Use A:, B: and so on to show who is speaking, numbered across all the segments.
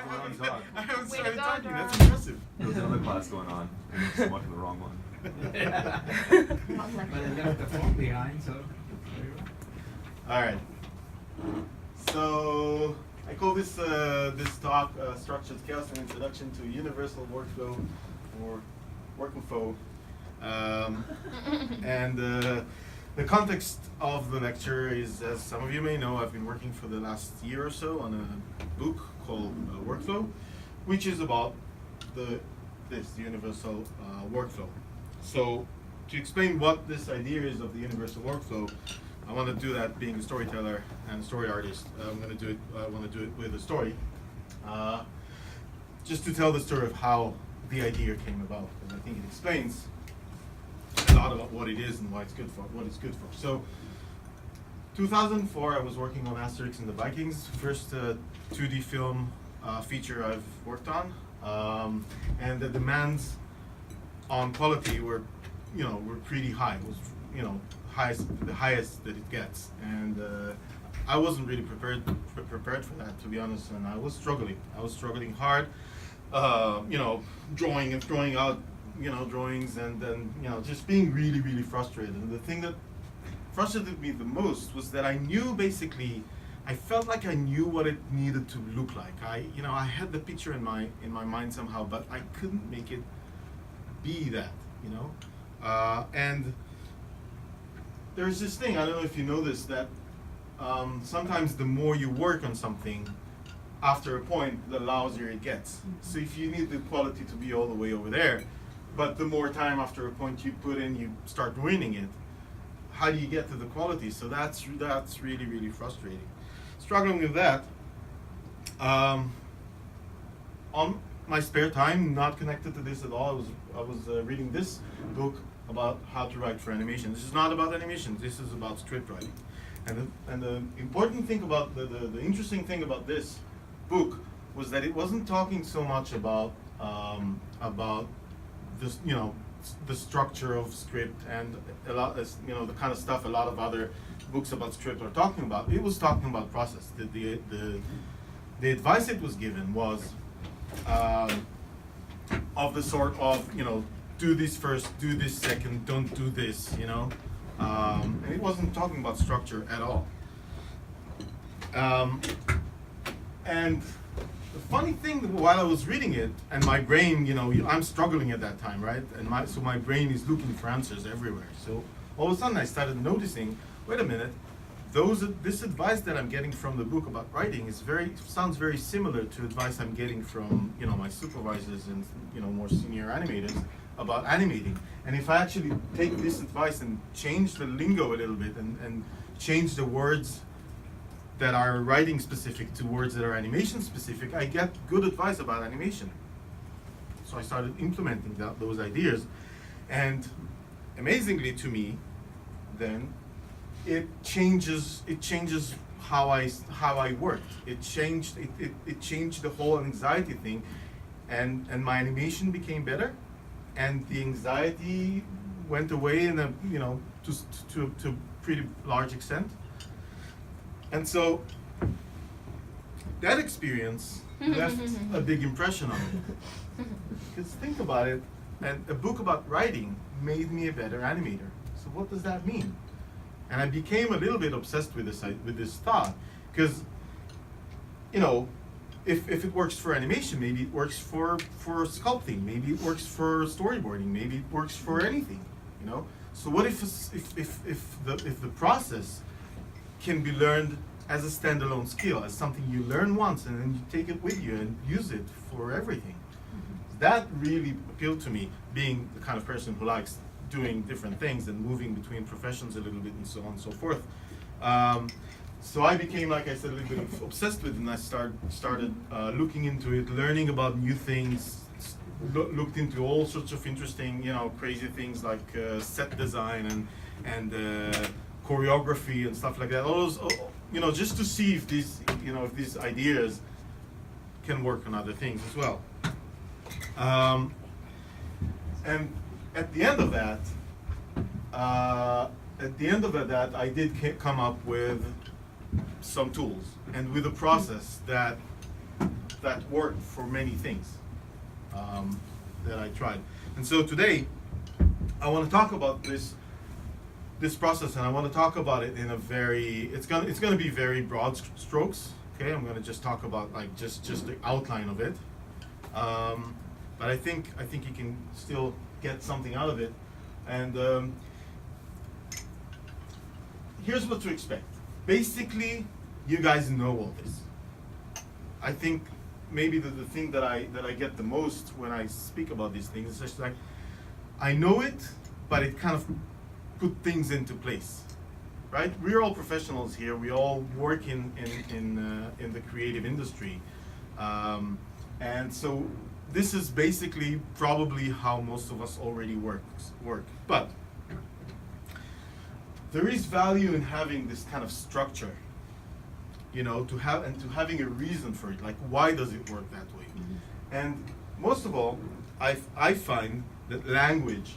A: I haven't
B: Way
A: started
B: to go,
A: talking.
B: Dora.
A: That's impressive.
C: There was another class going on, and I just walked to the wrong one.
D: But I left the phone behind, so.
A: All right. So I call this this talk "Structured Chaos: An Introduction to Universal Workflow" or Workflow. And the context of the lecture is, as some of you may know, I've been working for the last year or so on a book called Workflow, which is about the universal workflow. So to explain what this idea is of the universal workflow, I want to do that being a storyteller and a story artist. I want to do it with a story, just to tell the story of how the idea came about, and I think it explains a lot about what it is and what it's good for. So 2004, I was working on Asterix and the Vikings, first 2D film feature I've worked on, and the demands on quality were pretty high. It was the highest that it gets, and I wasn't really prepared for that, to be honest, and I was struggling hard, drawing and throwing out drawings, and then just being really frustrated. And the thing that frustrated me the most was that I felt like I knew what it needed to look like. I had the picture in my mind somehow, but I couldn't make it be that, and there's this thing, I don't know if you know this, that sometimes the more you work on something, after a point, the lousier it gets. So if you need the quality to be all the way over there, but the more time after a point you put in, you start ruining it, how do you get to the quality? So that's really frustrating. Struggling with that. On my spare time, not connected to this at all, I was reading this book about how to write for animation. This is not about animation. This is about script writing. And the important thing about the interesting thing about this book was that it wasn't talking so much about this, the structure of script and a lot, the kind of stuff a lot of other books about script are talking about. It was talking about process. The advice it was given was of the sort of, do this first, do this second, don't do this, and it wasn't talking about structure at all. And the funny thing, while I was reading it, and my brain, I'm struggling at that time, right? And so my brain is looking for answers everywhere. So all of a sudden I started noticing, wait a minute, this advice that I'm getting from the book about writing sounds very similar to advice I'm getting from my supervisors and more senior animators about animating. And if I actually take this advice and change the lingo a little bit and change the words that are writing specific to words that are animation specific, I get good advice about animation. So I started implementing those ideas, and amazingly to me, then it changes how I worked. It changed the whole anxiety thing, and my animation became better, and the anxiety went away in a to a pretty large extent. And so that experience left a big impression on me. Because think about it, and a book about writing made me a better animator. So what does that mean? And I became a little bit obsessed with this thought, because if it works for animation, maybe it works for sculpting, maybe it works for storyboarding, maybe it works for anything, So what if the process can be learned as a standalone skill, as something you learn once and then you take it with you and use it for everything? That really appealed to me, being the kind of person who likes doing different things and moving between professions a little bit and so on and so forth. So I became, like I said, a little bit obsessed with it, and I started looking into it, learning about new things, looked into all sorts of interesting, crazy things like set design and choreography and stuff like that. All those, just to see if these ideas can work on other things as well. And at the end of that, I did come up with some tools and with a process that that worked for many things that I tried. And so today, I want to talk about this process, and I want to talk about it in a very, it's gonna be very broad strokes. Okay, I'm gonna just talk about like just the outline of it. But I think you can still get something out of it. And here's what to expect. Basically, you guys know all this. I think maybe the thing that I get the most when I speak about these things is just like, I know it, but it kind of put things into place, right? We're all professionals here. We all work in the creative industry, and so this is basically probably how most of us already work. But there is value in having this kind of structure, you know, to having a reason for it. Like, why does it work that way? Mm-hmm. And most of all, I find that language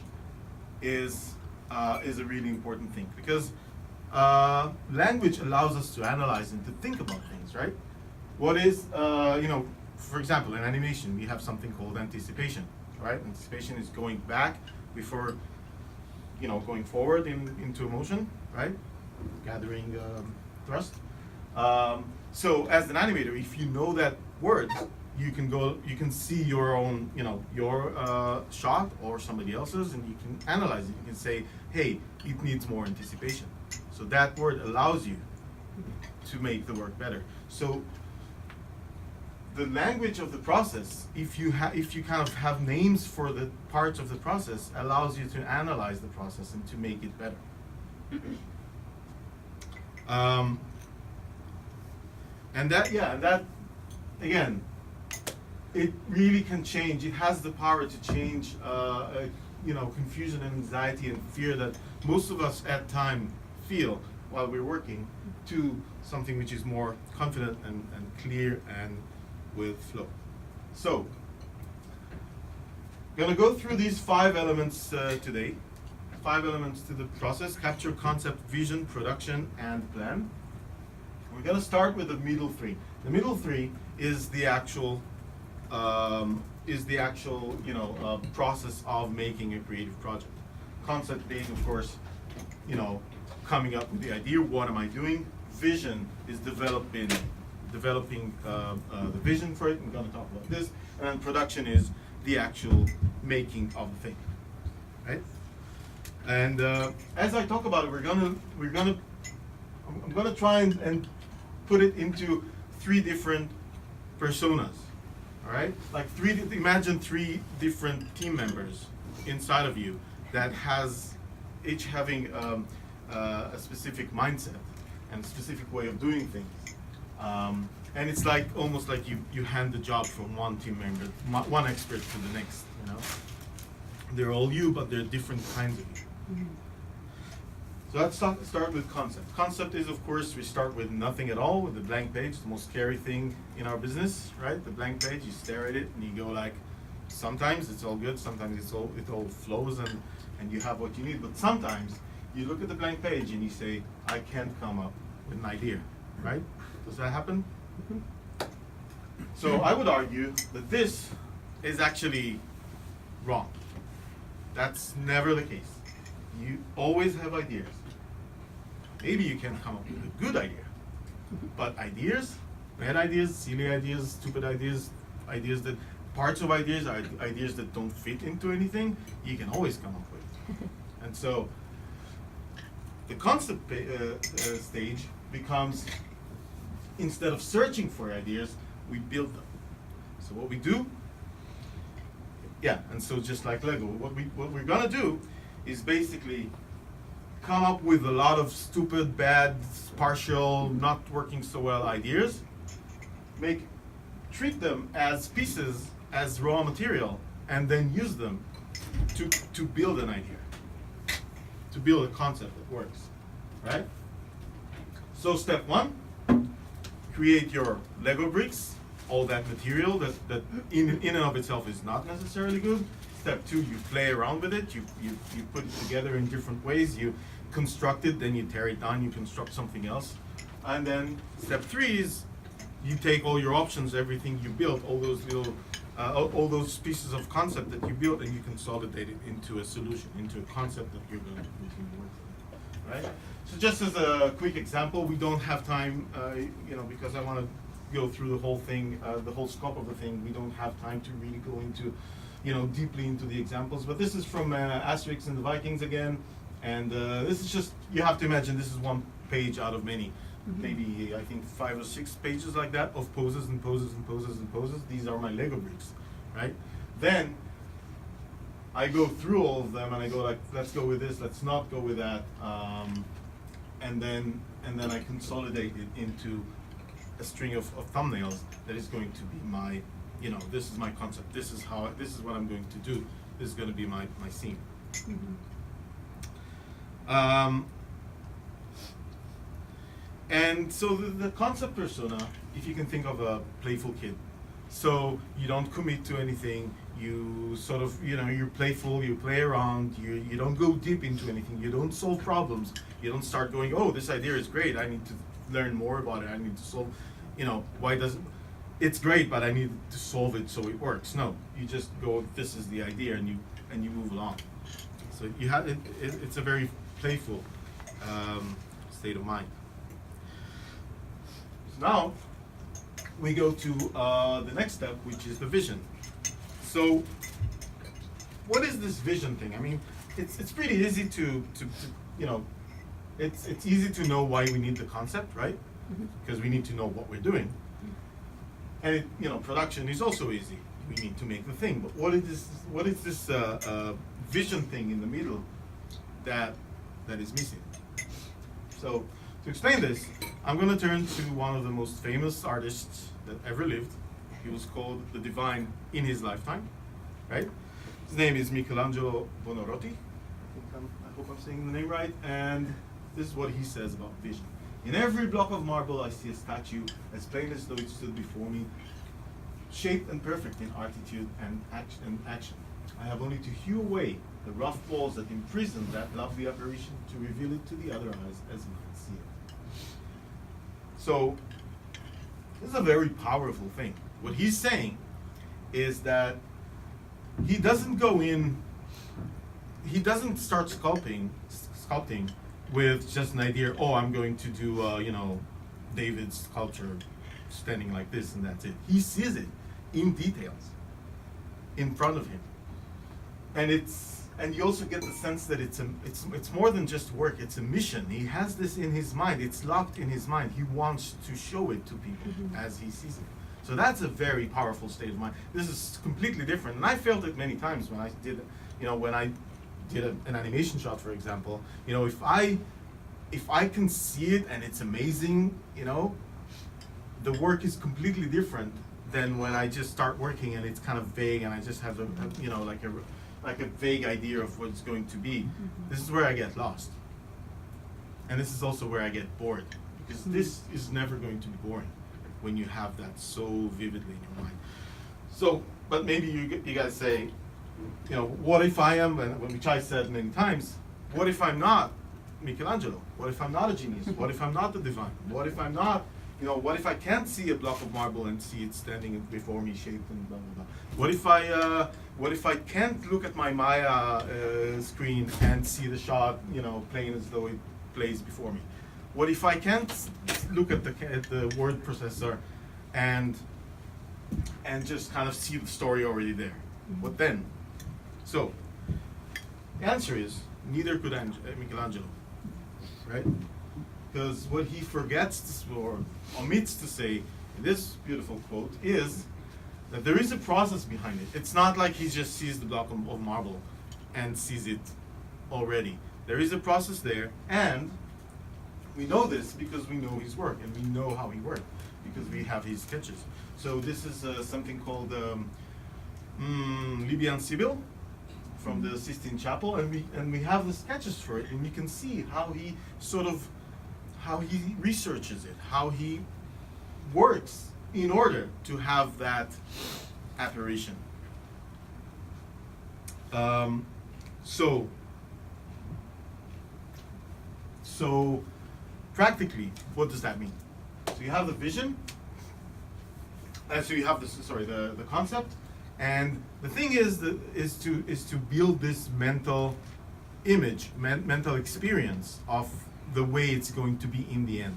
A: is a really important thing, because language allows us to analyze and to think about things, right? What is, you know, for example, in animation, we have something called anticipation, right? Anticipation is going back before, you know, going forward into motion, right? Gathering thrust. So as an animator, if you know that word, you can see your own, you know, your shot or somebody else's, and you can analyze it. You can say, hey, it needs more anticipation. So that word allows you to make the work better. So the language of the process, if you kind of have names for the parts of the process, allows you to analyze the process and to make it better. And that again, it really can change. It has the power to change, you know, confusion and anxiety and fear that most of us at time feel while we're working, to something which is more confident and clear and with flow. So, I'm gonna go through these 5 elements today. 5 elements to the process: capture, concept, vision, production, and plan. We're gonna start with the middle 3. The middle 3 is the actual, you know, process of making a creative project. Concept being, of course, you know, coming up with the idea. What am I doing? Vision is developing the vision for it. I'm going to talk about this. And then production is the actual making of the thing, right? And as I talk about it, I'm gonna try and put it into 3 different personas. All right, like imagine 3 different team members inside of you that each having a specific mindset and a specific way of doing things. And it's like almost like you hand the job from one team member, one expert to the next. You know, they're all you, but they're different kinds of you. Mm-hmm. So let's start with concept. Concept is, of course, we start with nothing at all, with the blank page, the most scary thing in our business, right? The blank page, you stare at it and you go like, sometimes it's all good, sometimes it all flows and you have what you need, but sometimes you look at the blank page and you say, I can't come up with an idea, right? Does that happen? Mm-hmm. So I would argue that this is actually wrong. That's never the case. You always have ideas. Maybe you can come up with a good idea, but ideas, bad ideas, silly ideas, stupid ideas, ideas that, parts of ideas are ideas that don't fit into anything, you can always come up with. And so the concept stage becomes, instead of searching for ideas, we build them. So what we do, and so just like Lego, what we're gonna do is basically come up with a lot of stupid, bad, partial, not working so well ideas, treat them as pieces, as raw material, and then use them to build an idea, to build a concept that works, right? So step 1, create your Lego bricks, all that material that in and of itself is not necessarily good. Step 2, you play around with it, you put it together in different ways, you construct it, then you tear it down, you construct something else. And then step 3 is you take all your options, everything you built, all those little, all those pieces of concept that you built, and you consolidate it into a solution, into a concept that you're going to work with, right? So just as a quick example, we don't have time, because I want to go through the whole thing, the whole scope of the thing. We don't have time to really go into, deeply into the examples. But this is from Asterix and the Vikings again, and this is just, you have to imagine this is one page out of many. Maybe I think 5 or 6 pages like that of poses and poses and poses and poses. These are my Lego bricks, right? Then I go through all of them and I go like, let's go with this, let's not go with that, and then I consolidate it into a string of thumbnails that is going to be my, this is my concept. This is what I'm going to do. This is going to be my scene. And so the concept persona, if you can think of a playful kid, so you don't commit to anything, you sort of, you're playful, you play around, you don't go deep into anything, you don't solve problems, you don't start going, oh, this idea is great, I need to learn more about it, I need to solve, why doesn't, it's great, but I need to solve it so it works. No, you just go, this is the idea, and you move along. So you have, it's a very playful state of mind. Now, we go to the next step, which is the vision. So, what is this vision thing? I mean, it's pretty easy to it's easy to know why we need the concept, right? Because we need to know what we're doing. And production is also easy. We need to make the thing. But what is this vision thing in the middle that is missing? So, to explain this, I'm going to turn to one of the most famous artists that ever lived. He was called the Divine in his lifetime, right? His name is Michelangelo Buonarroti. I hope I'm saying the name right. And this is what he says about vision. In every block of marble, I see a statue as plain as though it stood before me, shaped and perfect in attitude and action. I have only to hew away the rough walls that imprison that lovely apparition to reveal it to the other eyes as mine see it. So, this is a very powerful thing. What he's saying is that he doesn't go in, he doesn't start sculpting with just an idea, oh, I'm going to do, David's sculpture standing like this and that's it. He sees it in details in front of him. And you also get the sense that it's more than just work, it's a mission. He has this in his mind, it's locked in his mind. He wants to show it to people as he sees it. So that's a very powerful state of mind. This is completely different. And I felt it many times when I did, an animation shot, for example. If I can see it and it's amazing, the work is completely different than when I just start working and it's kind of vague and I just have like a vague idea of what it's going to be. This is where I get lost. And this is also where I get bored. Because this is never going to be boring when you have that so vividly in your mind. So, but maybe you guys say, what if I am, which I said many times, what if I'm not Michelangelo? What if I'm not a genius? What if I'm not the divine? What if I'm not, what if I can't see a block of marble and see it standing before me shaped and blah, blah, blah? What if I can't look at my Maya screen and see the shot, playing as though it plays before me? What if I can't look at the word processor and just kind of see the story already there? What then? So, the answer is, neither could Michelangelo, right? Because what he forgets or omits to say in this beautiful quote is that there is a process behind it. It's not like he just sees the block of marble and sees it already. There is a process there, and we know this because we know his work, and we know how he worked, because we have his sketches. So this is something called Libyan Sibyl from the Sistine Chapel, and we have the sketches for it, and we can see how he researches it, how he works in order to have that apparition. So practically, what does that mean? So you have the vision, so you have this, sorry, the concept, and the thing is to build this mental image, mental experience of the way it's going to be in the end,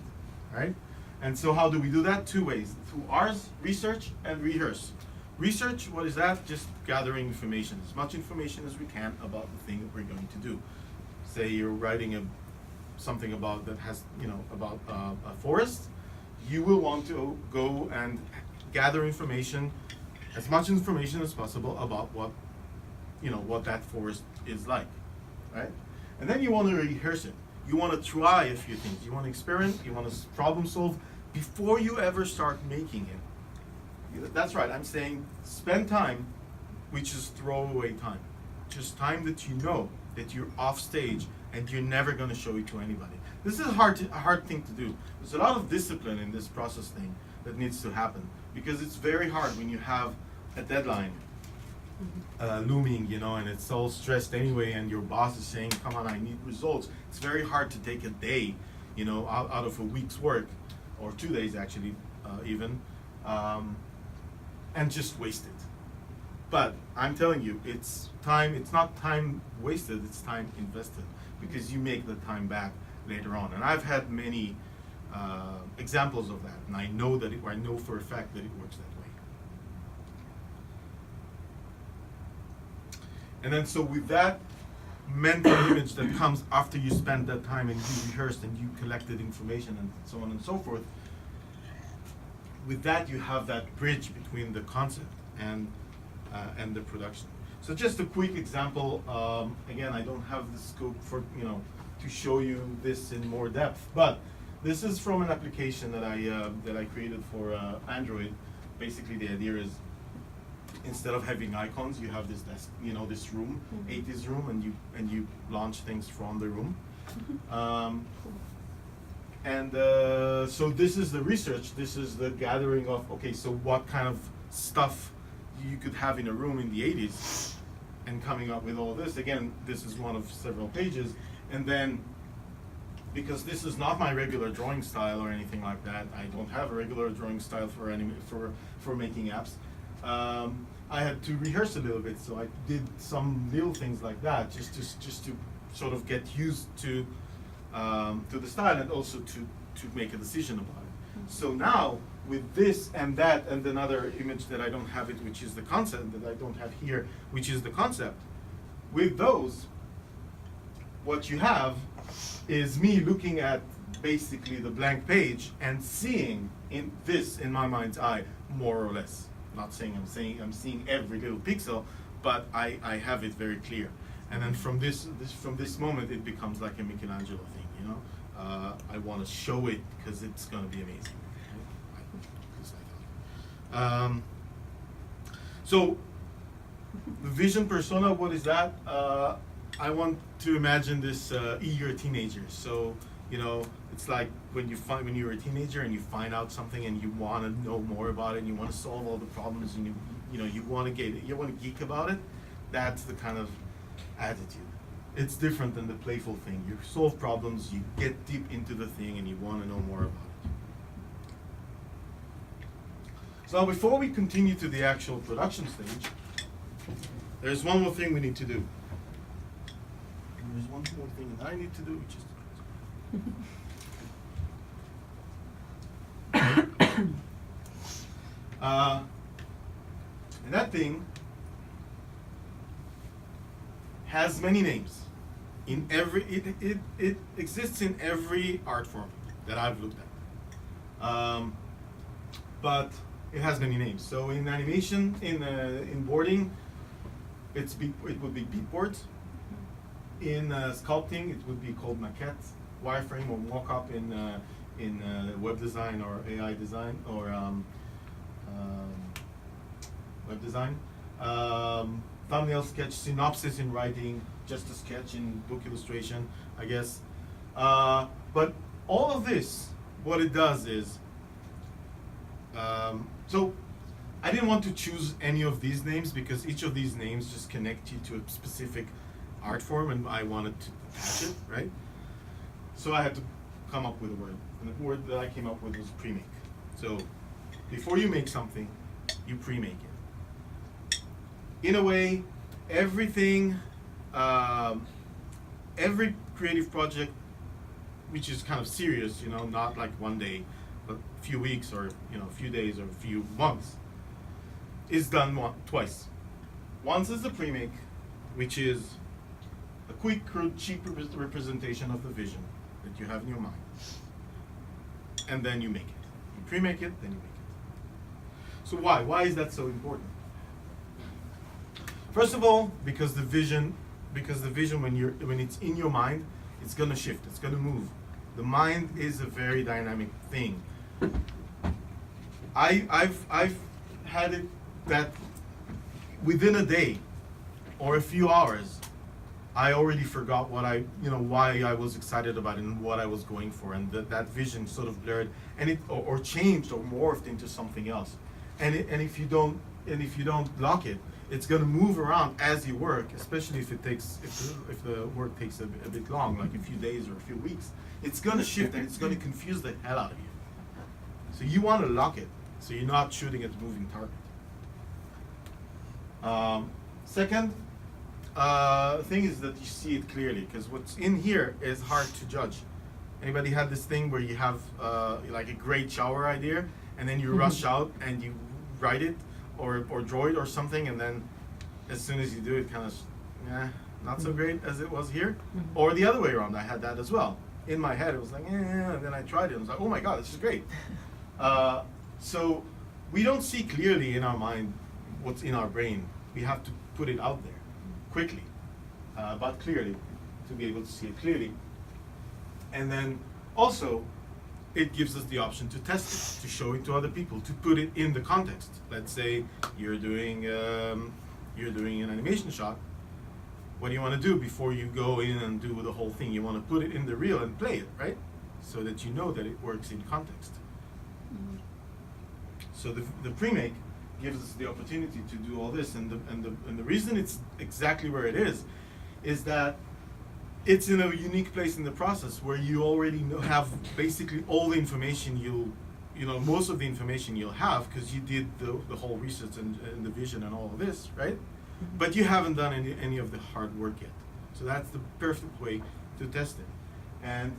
A: right? And so how do we do that? Two ways: through ours, research, and rehearse. Research, what is that? Just gathering information, as much information as we can about the thing that we're going to do. Say you're writing something about that has, about a forest. You will want to go and gather information, as much information as possible about what that forest is like, right? And then you want to rehearse it. You want to try a few things. You want to experiment. You want to problem solve before you ever start making it. That's right. I'm saying spend time, which is throwaway time. Just time that you know that you're off stage and you're never going to show it to anybody. This is a hard thing to do. There's a lot of discipline in this process thing that needs to happen, because it's very hard when you have a deadline looming, and it's all stressed anyway, and your boss is saying, come on, I need results. It's very hard to take a day, out of a week's work, or 2 days actually, even, and just waste it. But I'm telling you, it's not time wasted, it's time invested, because you make the time back later on. And I've had many examples of that, and I know for a fact that it works that way. And then so with that mental image that comes after you spend that time and you rehearsed and you collected information and so on and so forth, with that you have that bridge between the concept and the production. So just a quick example. Again, I don't have the scope for to show you this in more depth, but this is from an application that I created for Android. Basically, the idea is, instead of having icons, you have this desk, this room, 80s room, and you launch things from the room. So this is the research. This is the gathering of, okay, so what kind of stuff you could have in a room in the 80s, and coming up with all this. Again, this is one of several pages. And then, because this is not my regular drawing style or anything like that, I don't have a regular drawing style for making apps. I had to rehearse a little bit, so I did some little things like that, just to sort of get used to the style, and also to make a decision about it. So now, with this and that and another image that I don't have it, which is the concept, that I don't have here, which is the concept, with those, what you have is me looking at basically the blank page and seeing in my mind's eye, more or less. Not saying I'm seeing every little pixel, but I have it very clear. And then from this moment, it becomes like a Michelangelo thing, I want to show it because it's going to be amazing. So the vision persona, what is that? I want to imagine this eager teenager. So it's like when you're a teenager and you find out something and you want to know more about it and you want to solve all the problems and you want to geek about it. That's the kind of attitude. It's different than the playful thing. You solve problems, you get deep into the thing, and you want to know more about it. So before we continue to the actual production stage, there's one more thing we need to do. There's one more thing that I need to do, which is and that thing has many names. It exists in every art form that I've looked at, but it has many names. So in animation, in boarding, it would be beat boards. In sculpting, it would be called maquette, wireframe, or mock-up in web design or AI design or web design. Thumbnail sketch, synopsis in writing, just a sketch in book illustration, I guess. But all of this, what it does is, so I didn't want to choose any of these names because each of these names just connect you to a specific art form, and I wanted to attach it, right? So I had to come up with a word, and the word that I came up with was PREMAKE. So before you make something, you pre-make it. In a way, everything, every creative project, which is kind of serious, you know, not like one day, but a few weeks or, you know, a few days or a few months, is done twice. Once is the pre-make, which is a quick, crude, cheap representation of the vision that you have in your mind. And then you make it. You pre-make it, then you make it. So why? Why is that so important? First of all, because the vision when it's in your mind, it's gonna shift, it's gonna move. The mind is a very dynamic thing. I've had it that within a day or a few hours, I already forgot why I was excited about it and what I was going for, and that vision sort of blurred and or changed or morphed into something else. And if you don't lock it, it's going to move around as you work, especially if the work takes a bit long, like a few days or a few weeks. It's going to shift and it's going to confuse the hell out of you. So you want to lock it, so you're not shooting at a moving target. Second thing is that you see it clearly, because what's in here is hard to judge. Anybody had this thing where you have like a great shower idea, and then you rush out and you write it or draw it or something, and then as soon as you do it, kind of not so great as it was here. Or the other way around, I had that as well. In my head, it was like, and then I tried it, and I was like, oh my god, this is great. So we don't see clearly in our mind what's in our brain. We have to put it out there quickly, but clearly, to be able to see it clearly. And then also, it gives us the option to test it, to show it to other people, to put it in the context. Let's say you're doing an animation shot. What do you want to do before you go in and do the whole thing? You want to put it in the reel and play it, right? So that you know that it works in context. So the pre-make gives us the opportunity to do all this, and the reason it's exactly where it is that it's in a unique place in the process where you already have basically all the information most of the information you'll have, because you did the whole research and the vision and all of this, right? But you haven't done any of the hard work yet. So that's the perfect way to test it. And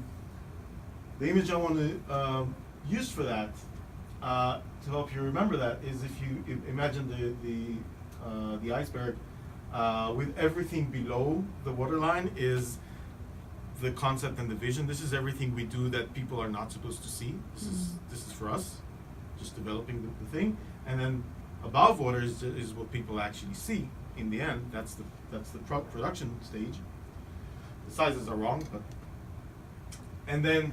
A: the image I want to use for that, to help you remember that, is if you imagine the iceberg with everything below the waterline is the concept and the vision. This is everything we do that people are not supposed to see. This is for us, just developing the thing. And then above water is what people actually see. In the end, that's the production stage. The sizes are wrong, but and then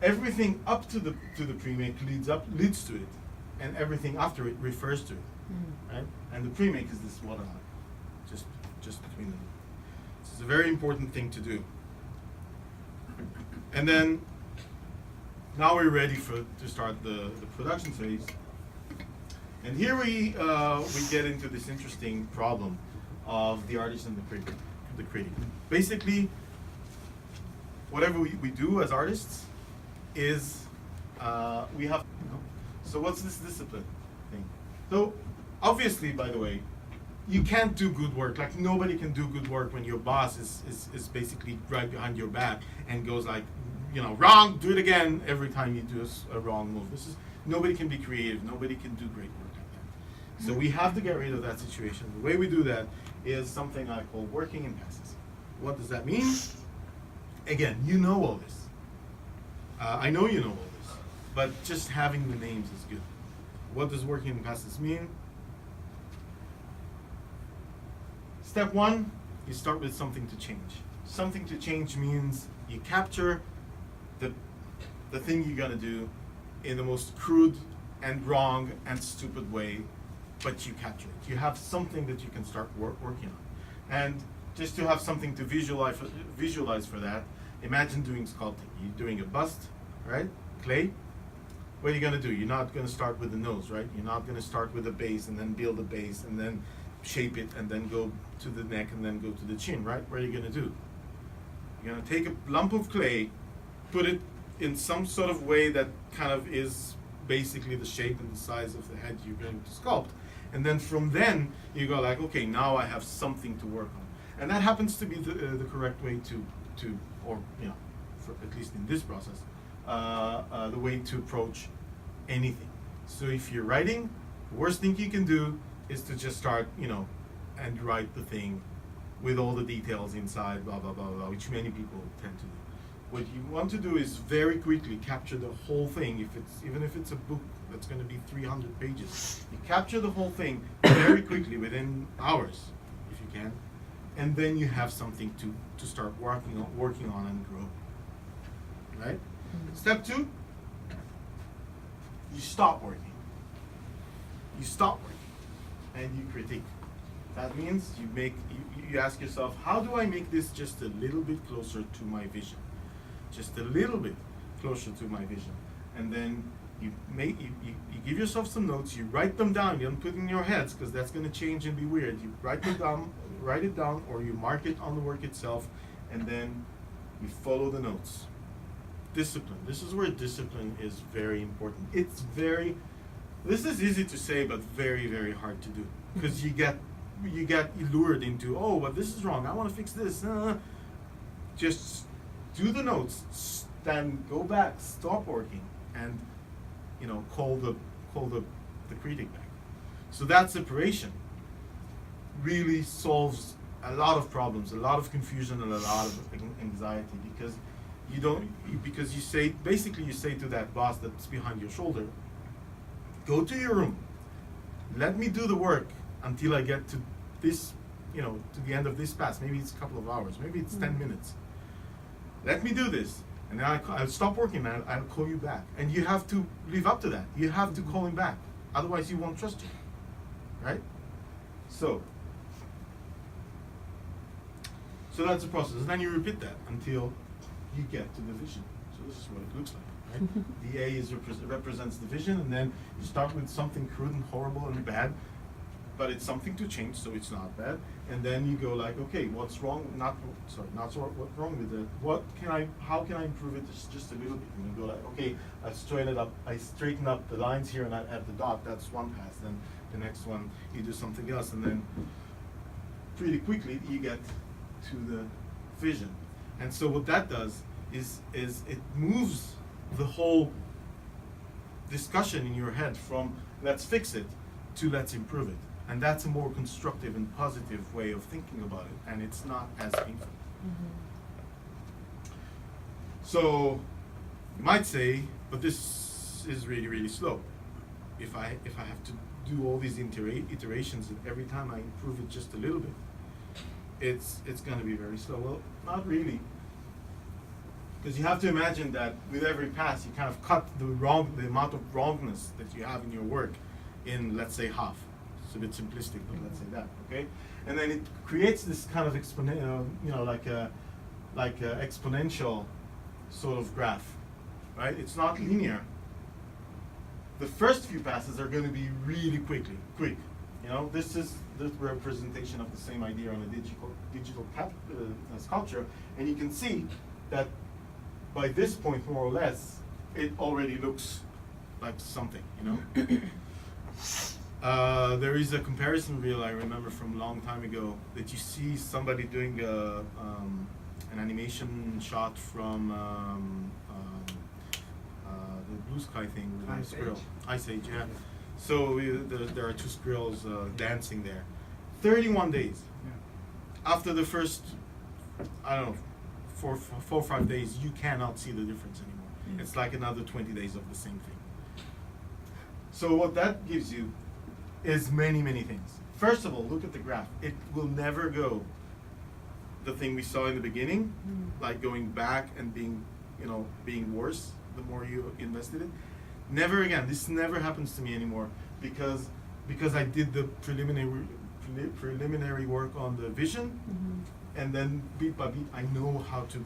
A: everything up to the pre-make leads to it, and everything after it refers to it, right? And the pre-make is this waterline, just between them. This is a very important thing to do. And then now we're ready to start the production phase. And here we get into this interesting problem of the artist and the critic. Basically, whatever we do as artists is we have. So what's this discipline thing? So obviously, by the way, you can't do good work. Like nobody can do good work when your boss is basically right behind your back and goes like, wrong, do it again every time you do a wrong move. Nobody can be creative. Nobody can do great work like that. So we have to get rid of that situation. The way we do that is something I call working in passes. What does that mean? Again, you know all this. I know you know all this, but just having the names is good. What does working in passes mean? Step one, you start with something to change. Something to change means you capture the thing you're gonna do in the most crude and wrong and stupid way, but you capture it. You have something that you can start working on. And just to have something to visualize for that, imagine doing sculpting. You're doing a bust, right? Clay. What are you gonna do? You're not gonna start with the nose, right? You're not gonna start with a base and then build a base and then shape it and then go to the neck and then go to the chin, right? What are you gonna do? You're gonna take a lump of clay, put it in some sort of way that kind of is basically the shape and the size of the head you're going to sculpt. And then from then, you go like, okay, now I have something to work on. And that happens to be the correct way to or, you know, for, at least in this process, the way to approach anything. So if you're writing, the worst thing you can do is to just start, you know, and write the thing with all the details inside, blah, blah, blah, blah, which many people tend to do. What you want to do is very quickly capture the whole thing. Even if it's a book that's going to be 300 pages, you capture the whole thing very quickly within hours, if you can, and then you have something to start working on and grow. Right? Step 2, you stop working. You stop working, and you critique. That means you ask yourself, how do I make this just a little bit closer to my vision? Just a little bit closer to my vision. And then you give yourself some notes, you write them down, you don't put it in your heads because that's going to change and be weird. You write it down, or you mark it on the work itself, and then you follow the notes. Discipline. This is where discipline is very important. This is easy to say, but very, very hard to do, because you get lured into, oh, but this is wrong, I want to fix this. Just do the notes, then go back, stop working, and, you know, call the critic back. So that separation really solves a lot of problems, a lot of confusion, and a lot of anxiety, because you say to that boss that's behind your shoulder, go to your room, let me do the work until I get to this, you know, to the end of this pass. Maybe it's a couple of hours, maybe it's 10 minutes. Let me do this, and then I'll stop working and I'll call you back. And you have to live up to that. You have to call him back, otherwise he won't trust you, right? So that's the process, and then you repeat that until you get to the vision. So this is what it looks like, right? The A represents the vision, and then you start with something crude and horrible and bad, but it's something to change, so it's not bad. And then you go like, okay, what's wrong? What's wrong with it? How can I improve it just a little bit? And you go like, okay, I straighten up the lines here, and I add the dot. That's one pass. Then the next one, you do something else, and then pretty quickly you get to the vision. And so what that does is it moves the whole discussion in your head from let's fix it to let's improve it. And that's a more constructive and positive way of thinking about it, and it's not as painful. So you might say, but this is really, really slow. If I have to do all these iterations, and every time I improve it just a little bit, it's going to be very slow. Well, not really, because you have to imagine that with every pass, you kind of cut the amount of wrongness that you have in your work in, let's say, half. It's a bit simplistic, but let's say that, okay? And then it creates this kind of exponential, like a exponential sort of graph, right? It's not linear. The first few passes are going to be really quick. This is the representation of the same idea on a digital sculpture, and you can see that by this point, more or less, it already looks like something, There is a comparison reel I remember from a long time ago that you see somebody doing an animation shot from the Blue Sky thing with a squirrel. Ice Age, yeah. So there are two squirrels dancing there. 31 days. Yeah. After the first, I don't know, 4 or 5 days, you cannot see the difference anymore. Mm. It's like another 20 days of the same thing. So what that gives you is many, many things. First of all, look at the graph. It will never go the thing we saw in the beginning, like going back and being worse the more you invested in. Never again. This never happens to me anymore because I did the preliminary work on the vision, and then bit by bit I know how to,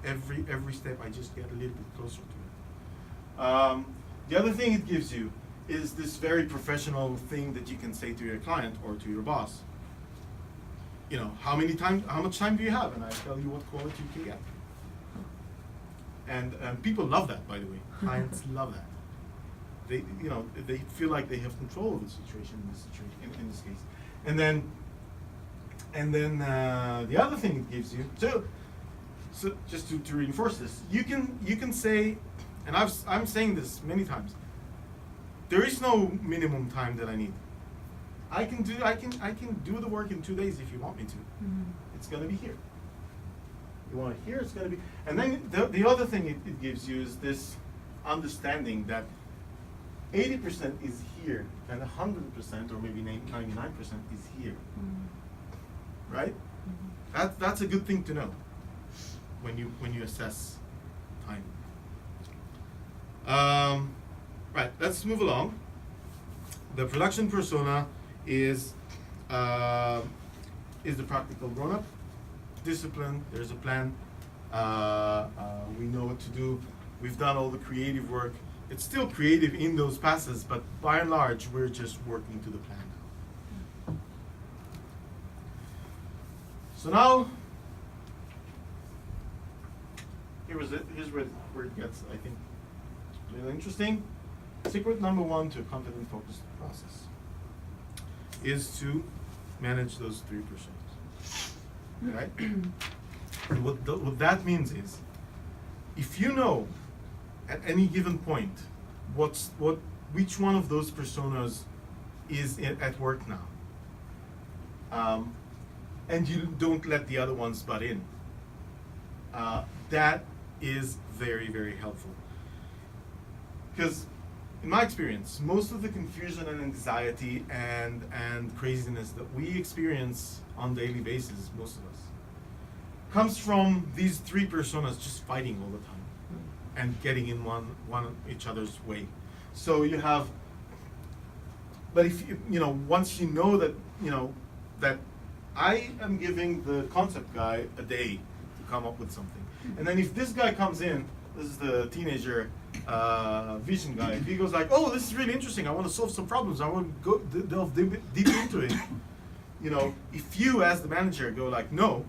A: every step I just get a little bit closer to it. The other thing it gives you is this very professional thing that you can say to your client or to your boss. How much time do you have? And I tell you what quality you can get. And people love that, by the way. Clients love that. they feel like they have control of the situation in this case. And then the other thing it gives you, so just to reinforce this, you can say, and I'm saying this many times, there is no minimum time that I need. I can do the work in 2 days if you want me to. It's gonna be here. You want it here, it's gonna be. And then the other thing it gives you is this understanding that 80% is here and 100% or maybe 99% is here. Right? That's a good thing to know when you assess time. Right, let's move along. The production persona is the practical grown-up. Discipline, there's a plan. We know what to do. We've done all the creative work. It's still creative in those passes, but by and large, we're just working to the plan now. So now, here's where it gets, I think, really interesting. Secret number one to a confident, focused process is to manage those 3 personas. Right? And what that means is, if you know at any given point which one of those personas is at work now, and you don't let the other ones butt in, that is very, very helpful. Because in my experience, most of the confusion and anxiety and craziness that we experience on a daily basis, most of us, comes from these 3 personas just fighting all the time and getting in one each other's way. So you have, but if once you know that I am giving the concept guy a day to come up with something, and then if this guy comes in, this is the teenager vision guy, if he goes like, oh, this is really interesting, I want to solve some problems, I want to go delve deep into it. If you as the manager go like, no,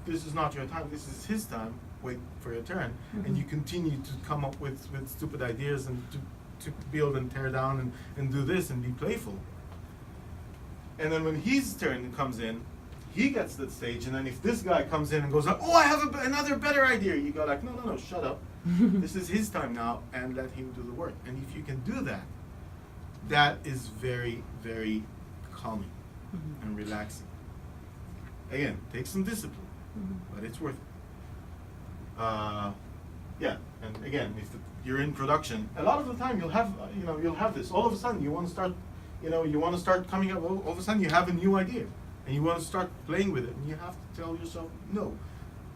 A: this is not your time, this is his time, wait for your turn, and you continue to come up with stupid ideas and to build and tear down and do this and be playful. And then when his turn comes in, he gets that stage, and then if this guy comes in and goes like, oh, I have another better idea, you go like, no, shut up. This is his time now, and let him do the work. And if you can do that, that is very, very calming and relaxing. Again, take some discipline, but it's worth it. Yeah, and again, if you're in production, a lot of the time you'll have this. All of a sudden, you want to start coming up. All of a sudden, you have a new idea, and you want to start playing with it, and you have to tell yourself, no,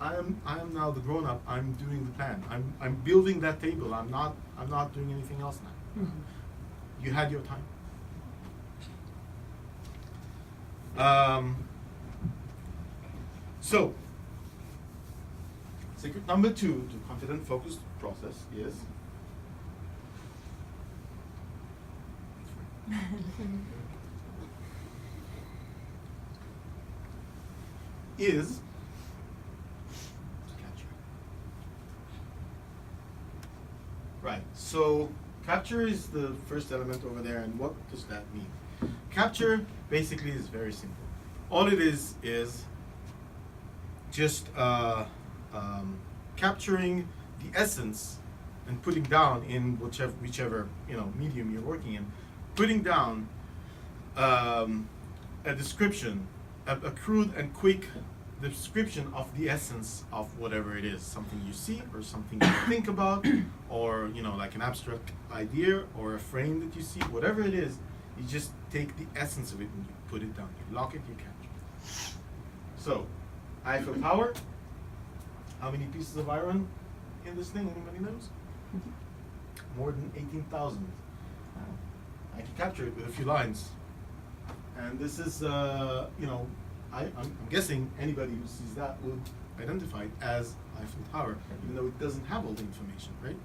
A: I am now the grown up. I'm doing the plan. I'm building that table. I'm not doing anything else now. You had your time. So, secret number 2 to confident, focused process is capture. Right. So capture is the first element over there, and what does that mean? Capture basically is very simple. All it is just capturing the essence and putting down in whichever medium you're working in, putting down a description, a crude and quick description of the essence of whatever it is, something you see or something you think about, or like an abstract idea or a frame that you see, whatever it is, you just take the essence of it and you put it down. You lock it, you capture. So, Eiffel Tower. How many pieces of iron in this thing? Anybody knows? More than 18,000. I can capture it with a few lines. And this is, I'm guessing anybody who sees that would identify it as Eiffel Tower, even though it doesn't have all the information, right?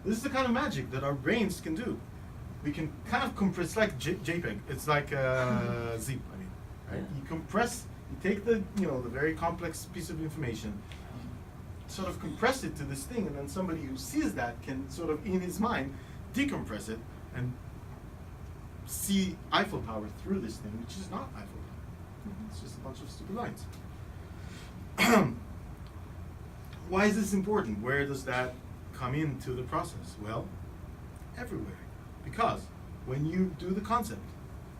A: This is the kind of magic that our brains can do. We can kind of compress, like JPEG. It's like a zip, right? You compress. You take the very complex piece of information, sort of compress it to this thing, and then somebody who sees that can sort of in his mind decompress it and see Eiffel Tower through this thing, which is not Eiffel Tower. It's just a bunch of stupid lines. Why is this important? Where does that come into the process? Well, everywhere. Because when you do the concept,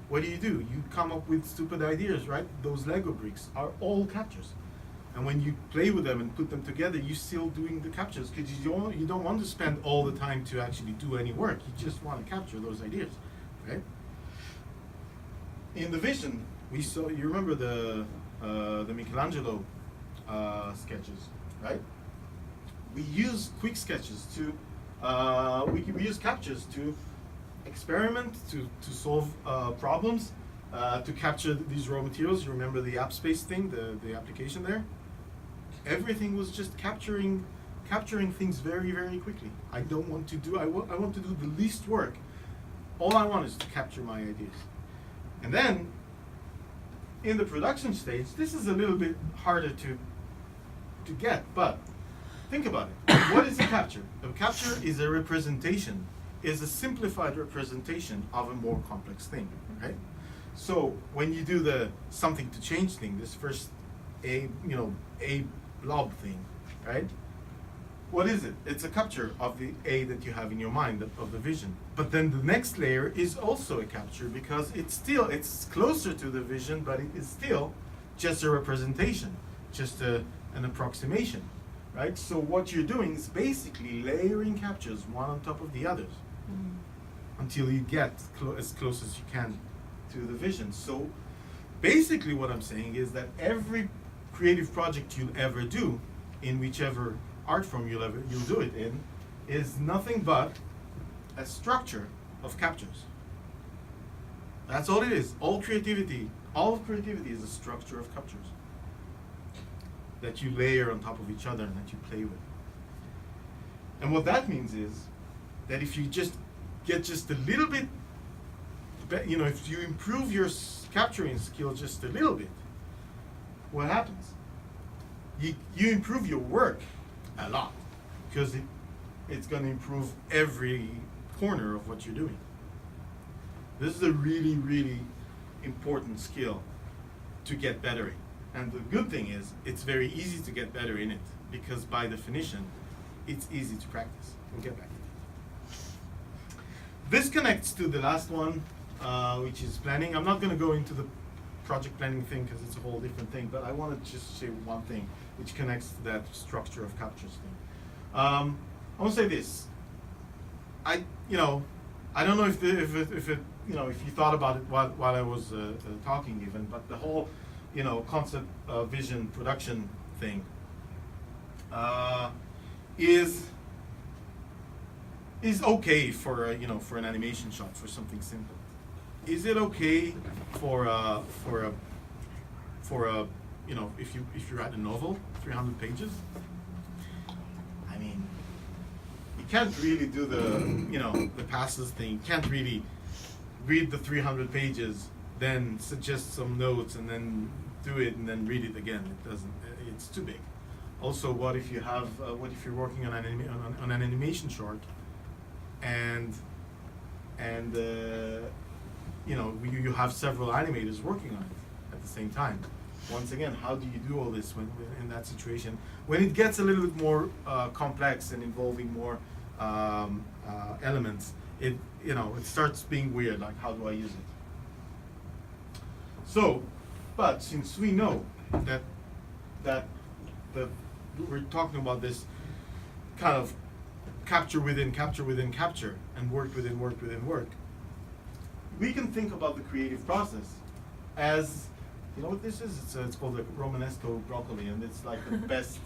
A: what do? You come up with stupid ideas, right? Those Lego bricks are all captures. And when you play with them and put them together, you're still doing the captures because you don't want to spend all the time to actually do any work. You just want to capture those ideas, right? In the vision, we saw, you remember the Michelangelo sketches, right? We use quick sketches to, we use captures to experiment, to solve problems, to capture these raw materials. You remember the app space thing, the application there? Everything was just capturing things very, very quickly. I don't want to do, I want to do the least work. All I want is to capture my ideas. And then, in the production stage, this is a little bit harder to get, but think about it. What is a capture? A capture is a representation, is a simplified representation of a more complex thing, right? So when you do the something to change thing, this first a blob thing, right? What is it? It's a capture of the A that you have in your mind, of the vision. But then the next layer is also a capture because it's closer to the vision, but it is still just a representation, just an approximation, right? So what you're doing is basically layering captures one on top of the others until you get as close as you can to the vision. So basically what I'm saying is that every creative project you'll ever do, in whichever art form you'll do it in, is nothing but a structure of captures. That's all it is. All of creativity is a structure of captures that you layer on top of each other and that you play with. And what that means is that if you just get just a little bit, if you improve your capturing skill just a little bit, what happens? You improve your work a lot because it's going to improve every corner of what you're doing. This is a really, really important skill to get better in. And the good thing is, it's very easy to get better in it because by definition, it's easy to practice. We'll get back to it. This connects to the last one, which is planning. I'm not going to go into the project planning thing because it's a whole different thing, but I want to just say one thing which connects to that structure of captures thing. I want to say this. I don't know if you thought about it while I was talking even, but the whole concept, vision, production thing is okay for for an animation shot, for something simple. Is it okay for a if you write a novel, 300 pages? I mean, you can't really do the passes thing. You can't really read the 300 pages, then suggest some notes, and then do it, and then read it again. It doesn't. It's too big. Also, what if you're working on an animation short, and you have several animators working on it at the same time. Once again, how do you do all this when in that situation? When it gets a little bit more complex and involving more elements, it starts being weird. Like, how do I use it? So, but since we know that we're talking about this kind of capture within capture within capture and work within work within work, we can think about the creative process as, you know what this is? It's called the Romanesco broccoli, and it's like the best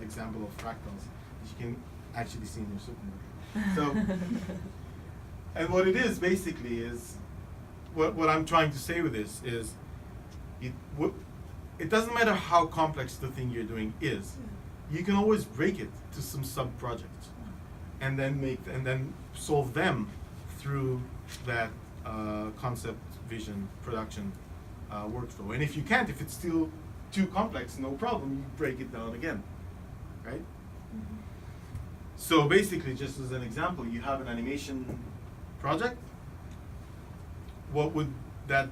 A: example of fractals that you can actually see in your supermarket. So, and what it is basically is, what I'm trying to say with this is, it doesn't matter how complex the thing you're doing is, you can always break it to some sub-projects, and then solve them through that concept, vision, production workflow. And if you can't, if it's still too complex, no problem, you break it down again, right? So basically, just as an example, you have an animation project. What would that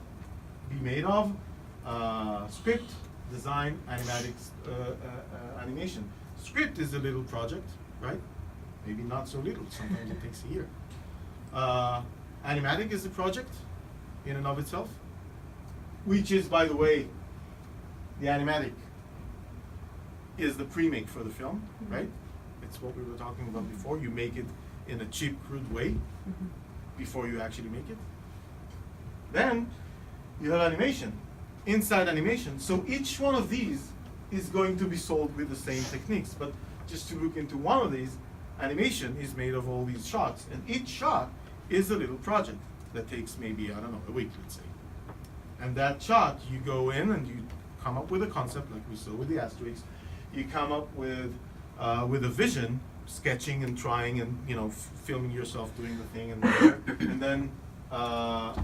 A: be made of? Script, design, animatics, animation. Script is a little project, right? Maybe not so little, sometimes it takes a year. Animatic is a project in and of itself, which is, by the way, the animatic is the pre-make for the film, right? It's what we were talking about before. You make it in a cheap, crude way before you actually make it. Then you have animation, inside animation. So each one of these is going to be sold with the same techniques. But just to look into one of these, animation is made of all these shots. And each shot is a little project that takes maybe, I don't know, a week, let's say. And that shot, you go in and you come up with a concept, like we saw with the asterisks. You come up with a vision, sketching and trying and, you know, filming yourself doing the thing and whatever.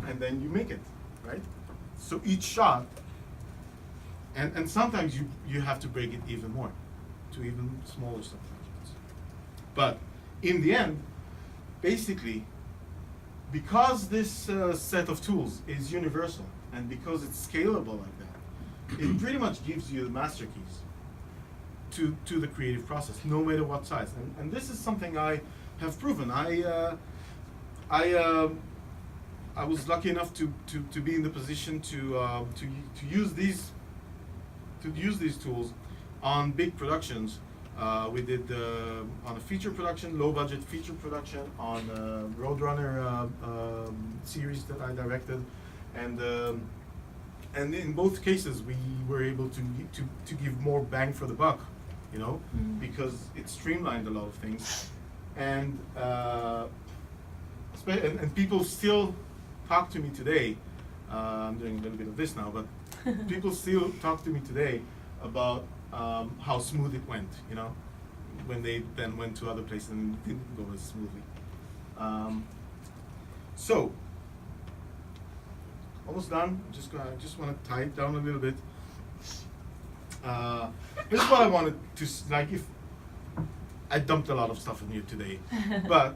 A: and then you make it, right? So each shot, and sometimes you have to break it even more, to even smaller subprojects. But in the end, basically, because this set of tools is universal and because it's scalable like that, it pretty much gives you the master keys to the creative process, no matter what size. And this is something I have proven. I was lucky enough to be in the position to use these tools on big productions. We did on a feature production, low budget feature production, on a Roadrunner series that I directed, and in both cases we were able to give more bang for the buck, you know, because it streamlined a lot of things, and people still talk to me today. I'm doing a little bit of this now, but people still talk to me today about how smooth it went, you know, when they then went to other places and it didn't go as smoothly. So, almost done. I just want to tie it down a little bit. Here's what I wanted to, like, if I dumped a lot of stuff on you today, but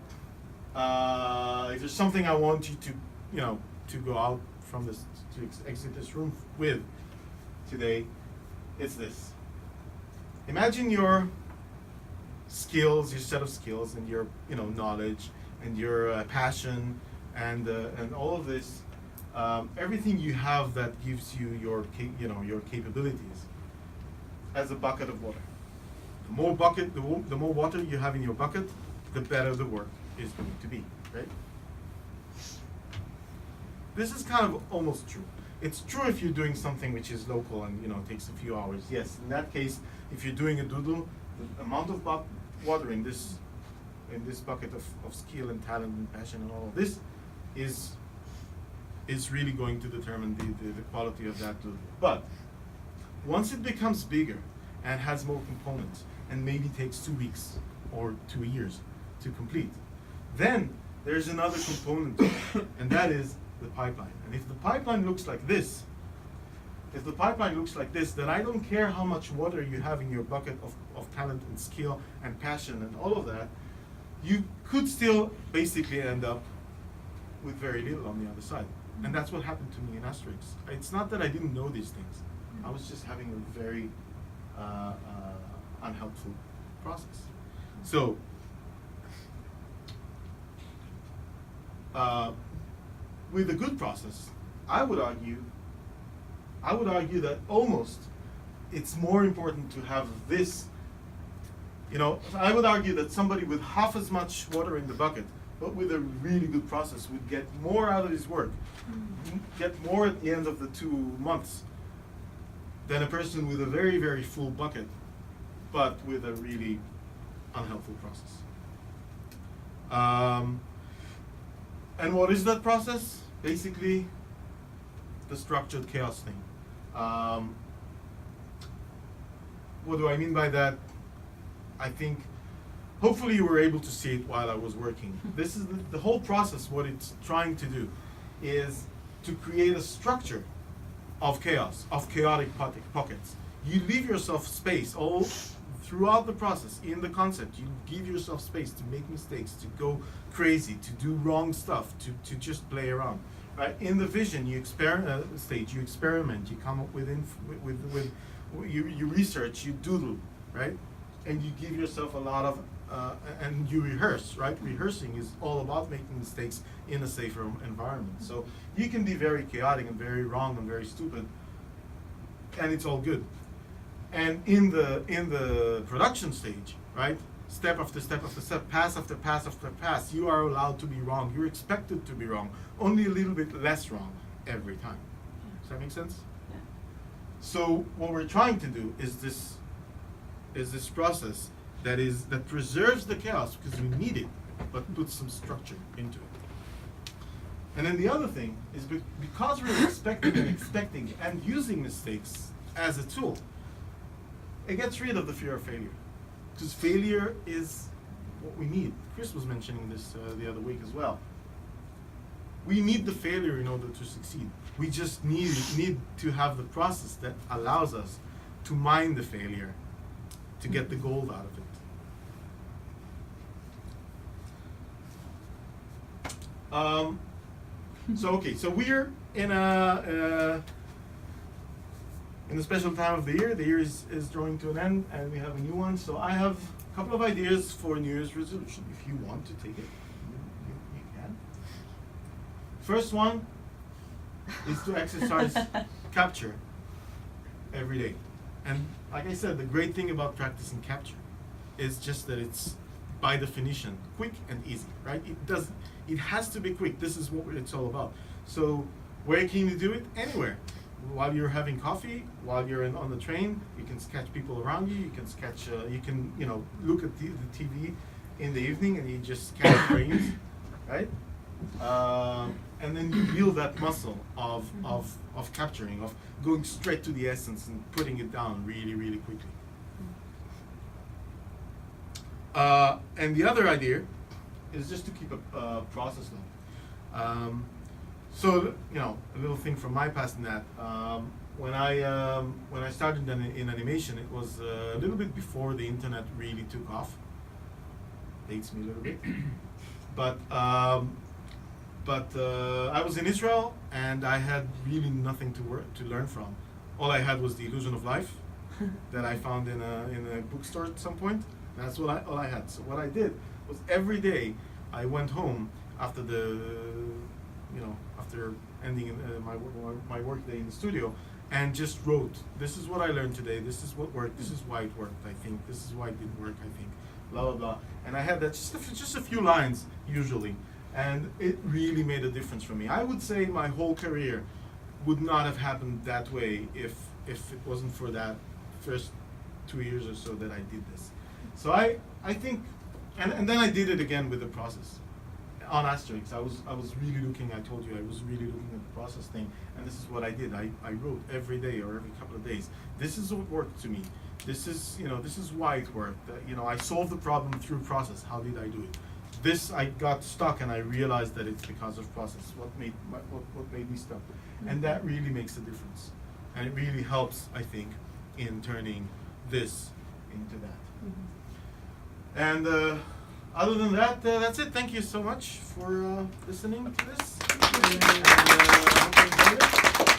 A: if there's something I want you to, you know, to go out from this, to exit this room with today, it's this. Imagine your skills, your set of skills, and your, you know, knowledge, and your passion, and all of this, everything you have that gives you your capabilities, as a bucket of water. The more water you have in your bucket, the better the work is going to be, right? This is kind of almost true. It's true if you're doing something which is local and, you know, takes a few hours. Yes, in that case, if you're doing a doodle, the amount of water in this bucket of skill and talent and passion and all of this is really going to determine the quality of that doodle. But once it becomes bigger and has more components and maybe takes 2 weeks or 2 years to complete, then there's another component to it, and that is the pipeline. And if the pipeline looks like this, then I don't care how much water you have in your bucket of talent and skill and passion and all of that, you could still basically end up with very little on the other side. And that's what happened to me in Asterix. It's not that I didn't know these things. I was just having a very unhelpful process. So, with a good process, I would argue that almost it's more important to have this, you know, I would argue that somebody with half as much water in the bucket, but with a really good process, would get more out of his work, get more at the end of the 2 months than a person with a very, very full bucket, but with a really unhelpful process. And what is that process? Basically, the structured chaos thing. What do I mean by that? I think, hopefully you were able to see it while I was working. This is the whole process. What it's trying to do is to create a structure of chaos, of chaotic pockets. You leave yourself space, all throughout the process, in the concept, you give yourself space to make mistakes, to go crazy, to do wrong stuff, to just play around. Right? In the vision, you stage, you experiment, you come up with you research, you doodle, right? And you give yourself a lot of, and you rehearse, right? Rehearsing is all about making mistakes in a safer environment. So you can be very chaotic and very wrong and very stupid, and it's all good. And in the production stage, right? Step after step after step, pass after pass after pass, you are allowed to be wrong. You're expected to be wrong, only a little bit less wrong every time. Does that make sense?
B: Yeah.
A: So what we're trying to do is this process that preserves the chaos because we need it, but puts some structure into it. And then the other thing is because we're expecting and using mistakes as a tool, it gets rid of the fear of failure. Because failure is what we need. Chris was mentioning this the other week as well. We need the failure in order to succeed. We just need to have the process that allows us to mine the failure to get the gold out of it. So we're in a special time of the year. The year is drawing to an end, and we have a new one. So I have a couple of ideas for New Year's resolution. If you want to take it, you can. First one is to exercise capture every day. And like I said, the great thing about practicing capture is just that it's by definition quick and easy, right? It has to be quick. This is what it's all about. So where can you do it? Anywhere. While you're having coffee, while you're on the train, you can sketch people around you. You can sketch. You can look at the TV in the evening, and you just sketch frames, right? And then you build that muscle of capturing, of going straight to the essence and putting it down really, really quickly. And the other idea is just to keep a process going. So a little thing from my past in that when I started in animation, it was a little bit before the internet really took off. Dates me a little bit, but I was in Israel and I had really nothing to learn from. All I had was The Illusion of Life that I found in a bookstore at some point. That's all I had. So what I did was every day I went home after after ending my work day in the studio, and just wrote, this is what I learned today, this is what worked, this is why it worked, I think, this is why it didn't work, I think, blah, blah, blah. And I had that, just a few lines, usually, and it really made a difference for me. I would say my whole career would not have happened that way if it wasn't for that first 2 years or so that I did this. So I think, and then I did it again with the process. On Asterix, I was really looking, I told you, I was really looking at the process thing, and this is what I did. I wrote every day or every couple of days. This is what worked to me. This is why it worked. I solved the problem through process. How did I do it? This, I got stuck and I realized that it's because of process. What made me stuck? And that really makes a difference. And it really helps, I think, in turning this into that. And other than that, that's it. Thank you so much for listening to this. And, I hope you enjoyed it.